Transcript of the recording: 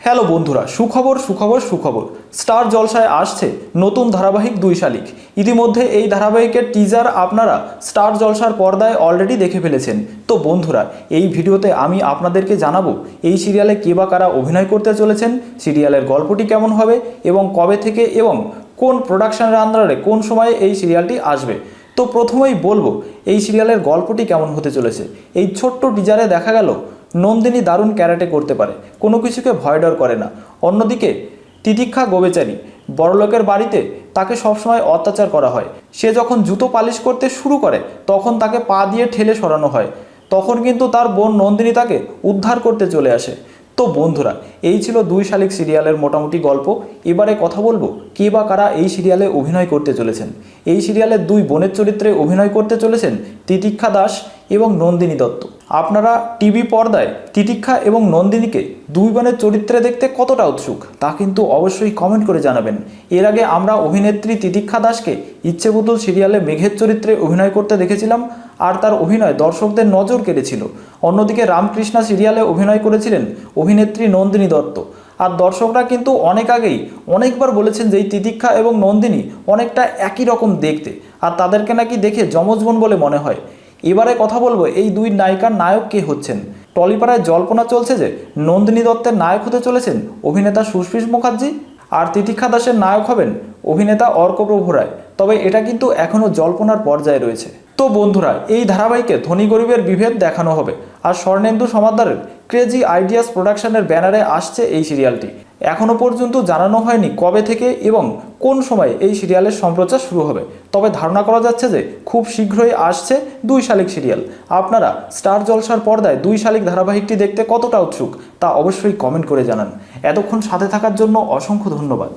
Hello বন্ধুরা, সুখবর সুখবর সুখবর। স্টার জলসায় আসছে নতুন ধারাবাহিক 2 শালিক। ইতিমধ্যে এই ধারাবাহিকের টিজার আপনারা স্টার জলসার পর্দায় অলরেডি দেখে ফেলেছেন। তো বন্ধুরা, এই ভিডিওতে আমি আপনাদেরকে জানাবো এই সিরিয়ালে কে বা কারা অভিনয় করতে চলেছেন, সিরিয়ালের গল্পটি কেমন হবে এবং কবে থেকে এবং কোন প্রোডাকশনের আন্ডারে কোন সময়ে এই সিরিয়ালটি আসবে। তো প্রথমেই বলবো এই সিরিয়ালের গল্পটি কেমন হতে চলেছে। এই ছোট্ট টিজারে দেখা গেল নন্দিনী দারুণ ক্যারাটে করতে পারে, কোনো কিছুকে ভয় ডর করে না। অন্যদিকে তিতিক্ষা গোবেচারী, বড়লোকের বাড়িতে তাকে সবসময় অত্যাচার করা হয়। সে যখন জুতো পালিশ করতে শুরু করে তখন তাকে পা দিয়ে ঠেলে সরানো হয়, তখন কিন্তু তার বোন নন্দিনী তাকে উদ্ধার করতে চলে আসে। তো বন্ধুরা, এই ছিল 2 শালিক সিরিয়ালের মোটামুটি গল্প। এবারে কথা বলবো কে বা কারা এই সিরিয়ালে অভিনয় করতে চলেছেন। এই সিরিয়ালের 2 বোনের চরিত্রে অভিনয় করতে চলেছেন তিতিক্ষা দাস এবং নন্দিনী দত্ত। আপনারা টিভি পর্দায় তিতিক্ষা এবং নন্দিনীকে 2 বোনের চরিত্রে দেখতে কতটা উৎসুক তা কিন্তু অবশ্যই কমেন্ট করে জানাবেন। এর আগে আমরা অভিনেত্রী তিতিক্ষা দাসকে ইচ্ছেপুতুল সিরিয়ালে মেঘের চরিত্রে অভিনয় করতে দেখেছিলাম, আর তার অভিনয় দর্শকদের নজর কেড়েছিল। অন্যদিকে রামকৃষ্ণা সিরিয়ালে অভিনয় করেছিলেন অভিনেত্রী নন্দিনী দত্ত, আর দর্শকরা কিন্তু অনেক আগেই অনেকবার বলেছেন যে এই তিতিক্ষা এবং নন্দিনী অনেকটা একই রকম দেখতে, আর তাদেরকে নাকি দেখে যমজ বোন বলে মনে হয়। এবারে কথা বলবো এই 2 নায়িকার নায়ক কে হচ্ছেন। টলিপাড়ায় জল্পনা চলছে যে নন্দিনী দত্তের নায়ক হতে চলেছেন অভিনেতা সুস্মিত মুখার্জি, আর তিতিক্ষা দাসের নায়ক হবেন অভিনেতা অর্কপ্রভ রায়। তবে এটা কিন্তু এখনও জল্পনার পর্যায়ে রয়েছে। তো বন্ধুরা, এই ধারাবাহিকে ধনী গরিবের বিভেদ দেখানো হবে, আর স্বর্ণেন্দু সমাদ্দারের ক্রেজি আইডিয়াস প্রোডাকশনের ব্যানারে আসছে এই সিরিয়ালটি। এখনও পর্যন্ত জানানো হয়নি কবে থেকে এবং কোন সময় এই সিরিয়ালের সম্প্রচার শুরু হবে, তবে ধারণা করা যাচ্ছে যে খুব শীঘ্রই আসছে 2 শালিক সিরিয়াল। আপনারা স্টার জলসার পর্দায় 2 শালিক ধারাবাহিকটি দেখতে কতটা উৎসুক তা অবশ্যই কমেন্ট করে জানান। এতক্ষণ সাথে থাকার জন্য অসংখ্য ধন্যবাদ।